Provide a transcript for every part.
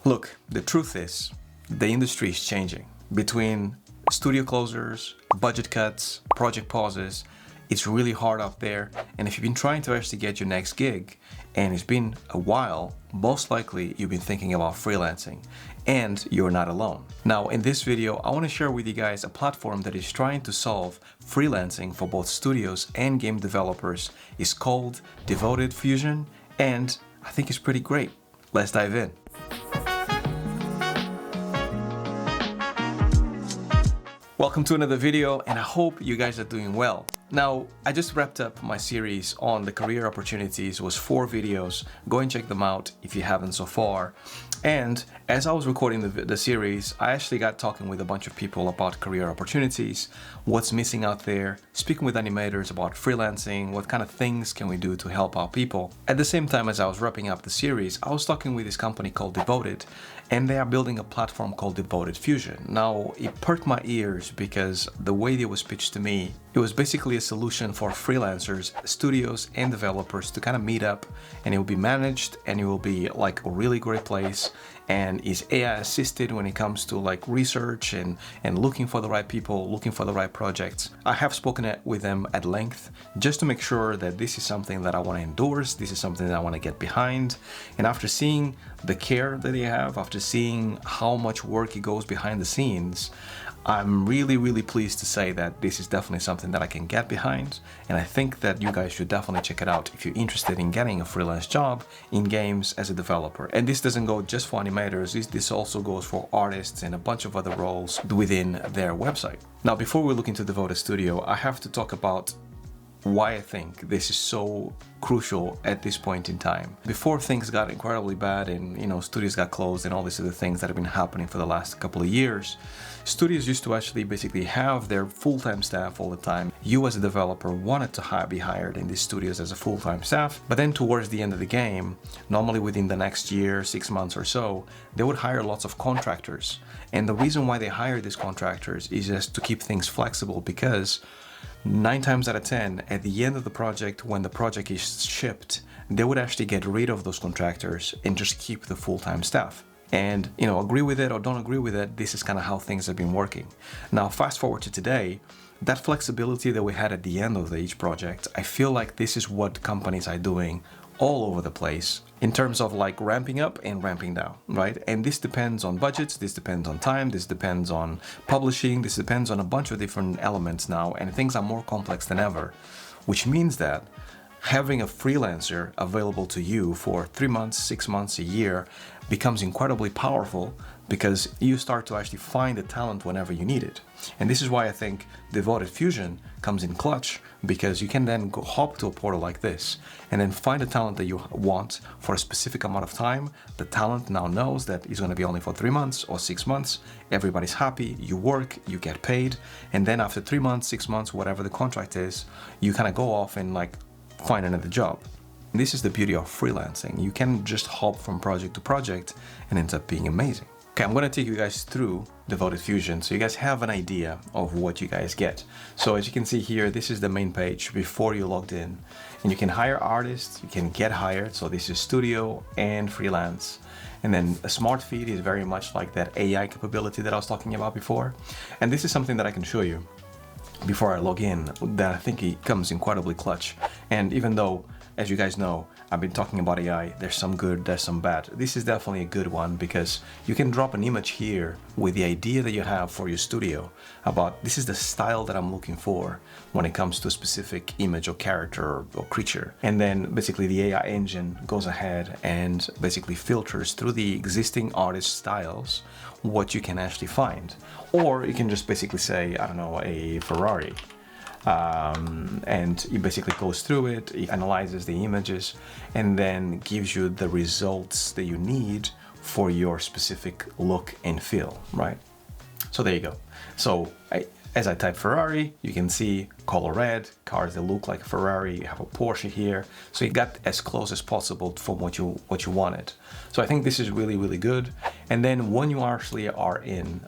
Look, the truth is, the industry is changing. Between studio closures, budget cuts, project pauses, it's really hard out there. And if you've been trying to actually get your next gig and it's been a while, most likely you've been thinking about freelancing, and you're not alone. Now, in this video, I want to share with you guys a platform that is trying to solve freelancing for both studios and game developers. It's called Devoted Fusion, and I think it's pretty great. Let's dive in. Welcome to another video, and I hope you guys are doing well. Now, I just wrapped up my series on the career opportunities. It was 4 videos. Go and check them out if you haven't so far. And as I was recording the series, I actually got talking with a bunch of people about career opportunities, what's missing out there, speaking with animators about freelancing, what kind of things can we do to help our people. At the same time as I was wrapping up the series, I was talking with this company called Devoted, and they are building a platform called Devoted Fusion. Now, it perked my ears because the way it was pitched to me, it was basically a solution for freelancers, studios, and developers to kind of meet up, and it will be managed, and it will be like a really great place, and is AI assisted when it comes to like research and looking for the right people, looking for the right projects. I have spoken with them at length just to make sure that this is something that I want to endorse, this is something that I want to get behind. And after seeing the care that they have, after seeing how much work it goes behind the scenes, I'm really pleased to say that this is definitely something that I can get behind, and I think that you guys should definitely check it out if you're interested in getting a freelance job in games as a developer. And this doesn't go just for animators, this also goes for artists and a bunch of other roles within their website. Now, before we look into Devoted Studio, I have to talk about why I think this is so crucial at this point in time. Before things got incredibly bad and studios got closed and all these other things that have been happening for the last couple of years, studios used to actually basically have their full-time staff all the time. You as a developer wanted to be hired in these studios as a full-time staff, but then towards the end of the game, normally within the next year, 6 months or so, they would hire lots of contractors. And the reason why they hire these contractors is just to keep things flexible, because 9 times out of 10, at the end of the project, when the project is shipped, they would actually get rid of those contractors and just keep the full-time staff. And, agree with it or don't agree with it, this is kind of how things have been working. Now, fast forward to today, that flexibility that we had at the end of each project, I feel like this is what companies are doing all over the place in terms of like ramping up and ramping down, right? And this depends on budgets, this depends on time, this depends on publishing, this depends on a bunch of different elements now, and things are more complex than ever, which means that having a freelancer available to you for 3 months, 6 months, a year becomes incredibly powerful, because you start to actually find the talent whenever you need it. And this is why I think Devoted Fusion comes in clutch, because you can then hop to a portal like this and then find the talent that you want for a specific amount of time. The talent now knows that it's going to be only for 3 months or 6 months. Everybody's happy, you work, you get paid, and then after 3 months, 6 months, whatever the contract is, you kind of go off and like find another job. And this is the beauty of freelancing. You can just hop from project to project and it ends up being amazing. Okay, I'm going to take you guys through Devoted Fusion so you guys have an idea of what you guys get. So as you can see here, this is the main page before you logged in. And you can hire artists, you can get hired. So this is studio and freelance. And then a smart feed is very much like that AI capability that I was talking about before. And this is something that I can show you before I log in that I think it comes incredibly clutch. And even though, as you guys know, I've been talking about AI, there's some good, there's some bad. This is definitely a good one, because you can drop an image here with the idea that you have for your studio about this is the style that I'm looking for when it comes to a specific image or character or creature. And then basically the AI engine goes ahead and basically filters through the existing artist styles what you can actually find. Or you can just basically say, I don't know, a Ferrari. And it basically goes through it, it analyzes the images, and then gives you the results that you need for your specific look and feel, right? So there you go. So as I type Ferrari, you can see color red, cars that look like a Ferrari, you have a Porsche here. So you got as close as possible from what you wanted. So I think this is really good. And then when you actually are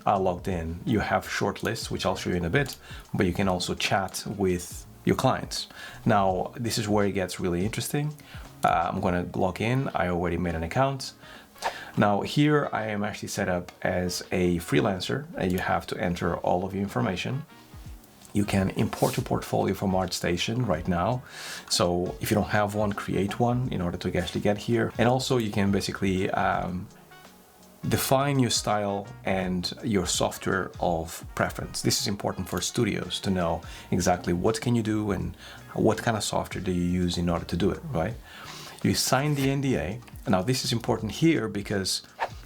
logged in, you have short lists, which I'll show you in a bit, but you can also chat with your clients. Now, this is where it gets really interesting. I'm gonna log in, I already made an account. Now here I am actually set up as a freelancer, and you have to enter all of your information. You can import your portfolio from ArtStation right now. So if you don't have one, create one in order to actually get here. And also you can basically define your style and your software of preference. This is important for studios to know exactly what can you do and what kind of software do you use in order to do it, right? You sign the NDA. Now this is important here because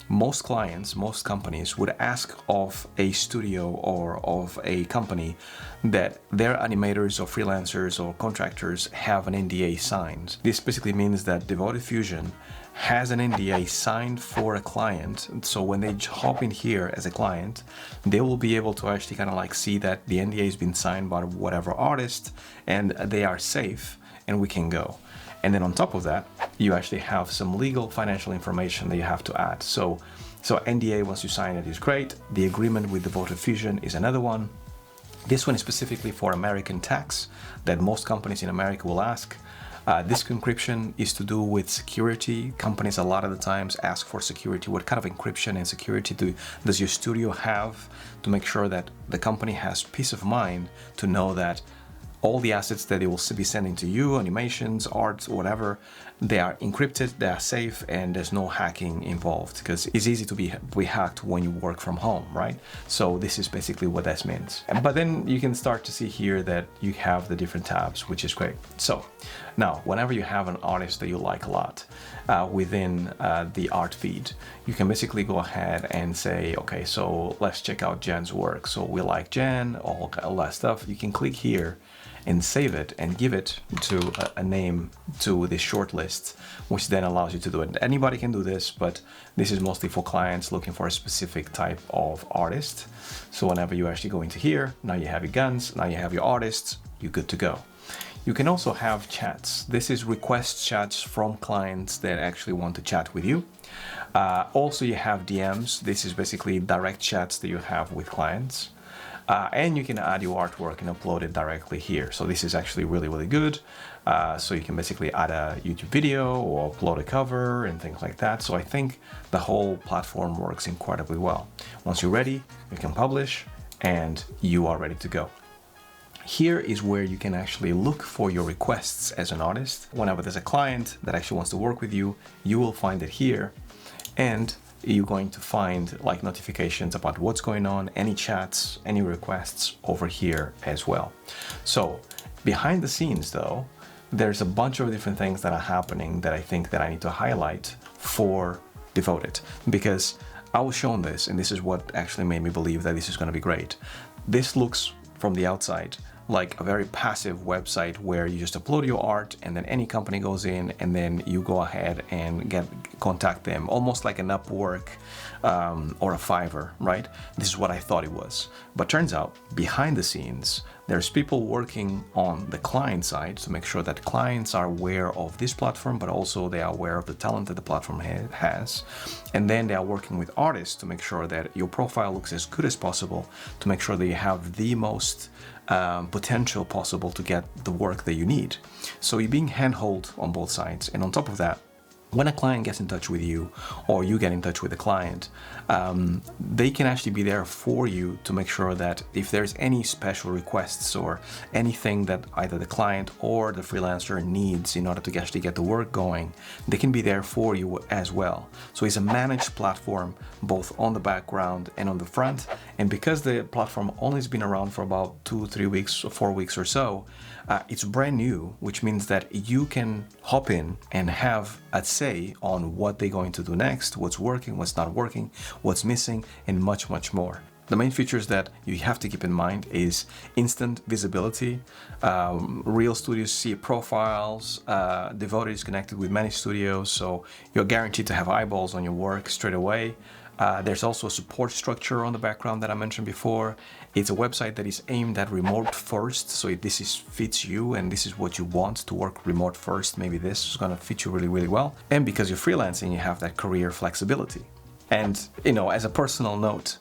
most clients, most companies would ask of a studio or of a company that their animators or freelancers or contractors have an NDA signed. This basically means that Devoted Fusion has an NDA signed for a client. So when they hop in here as a client, they will be able to actually kind of like see that the NDA has been signed by whatever artist and they are safe and we can go. And then on top of that, you actually have some legal financial information that you have to add. So NDA, once you sign it, is great. The agreement with Devoted Fusion is another one. This one is specifically for American tax that most companies in America will ask. Disk encryption is to do with security. Companies a lot of the times ask for security. What kind of encryption and security does your studio have to make sure that the company has peace of mind to know that all the assets that they will be sending to you, animations, art, whatever, they are encrypted, they are safe, and there's no hacking involved because it's easy to be hacked when you work from home, right? So this is basically what that means. But then you can start to see here that you have the different tabs, which is great. So now, whenever you have an artist that you like a lot within the art feed, you can basically go ahead and say, okay, so let's check out Jan's work. So we like Jan, all that stuff. You can click here and save it and give it to a name to the shortlist, which then allows you to do it. Anybody can do this, but this is mostly for clients looking for a specific type of artist. So whenever you actually go into here, now you have your guns, now you have your artists, you're good to go. You can also have chats. This is request chats from clients that actually want to chat with you. Also you have DMs. This is basically direct chats that you have with clients. And you can add your artwork and upload it directly here. So this is actually really, really good. So you can basically add a YouTube video or upload a cover and things like that. So I think the whole platform works incredibly well. Once you're ready, you can publish and you are ready to go. Here is where you can actually look for your requests as an artist. Whenever there's a client that actually wants to work with you, you will find it here. And you're going to find like notifications about what's going on, any chats, any requests over here as well. So behind the scenes though, there's a bunch of different things that are happening that I think that I need to highlight for Devoted, because I was shown this and this is what actually made me believe that this is going to be great. This looks from the outside like a very passive website where you just upload your art and then any company goes in and then you go ahead and contact them, almost like an Upwork or a Fiverr, right? This is what I thought it was. But turns out behind the scenes, there's people working on the client side to make sure that clients are aware of this platform, but also they are aware of the talent that the platform has. And then they are working with artists to make sure that your profile looks as good as possible, to make sure that you have the most potential possible to get the work that you need. So you're being handheld on both sides. And on top of that, when a client gets in touch with you or you get in touch with a client, they can actually be there for you to make sure that if there's any special requests or anything that either the client or the freelancer needs in order to actually get the work going, they can be there for you as well. So it's a managed platform both on the background and on the front. And because the platform only has been around for about 2, 3 weeks or 4 weeks or so, it's brand new, which means that you can hop in and have a say on what they're going to do next, what's working, what's not working, what's missing, and much, much more. The main features that you have to keep in mind is instant visibility. Real studios see profiles. Devoted is connected with many studios, so you're guaranteed to have eyeballs on your work straight away. There's also a support structure on the background that I mentioned before. It's a website that is aimed at remote first. So if this fits you and this is what you want to work remote first, maybe this is going to fit you really, really well. And because you're freelancing, you have that career flexibility. And, you know, as a personal note,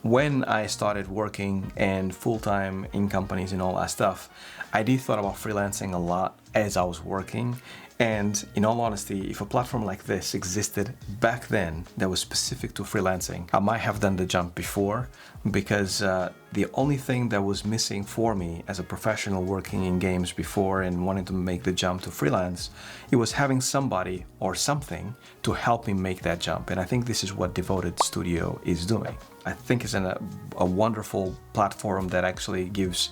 when I started working and full-time in companies and all that stuff, I did thought about freelancing a lot as I was working. And in all honesty, if a platform like this existed back then that was specific to freelancing, I might have done the jump before, because the only thing that was missing for me as a professional working in games before and wanting to make the jump to freelance, it was having somebody or something to help me make that jump. And I think this is what Devoted Studio is doing. I think it's a wonderful platform that actually gives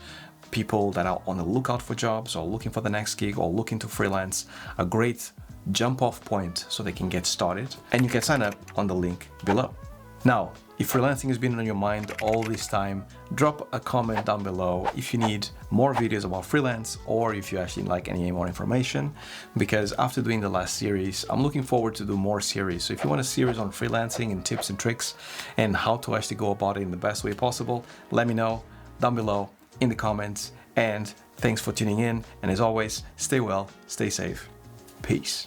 people that are on the lookout for jobs or looking for the next gig or looking to freelance a great jump off point so they can get started. And you can sign up on the link below. Now, if freelancing has been on your mind all this time, drop a comment down below if you need more videos about freelance or if you actually like any more information, because after doing the last series, I'm looking forward to do more series. So if you want a series on freelancing and tips and tricks and how to actually go about it in the best way possible, let me know down below in the comments. And thanks for tuning in, and as always, stay well, stay safe. Peace.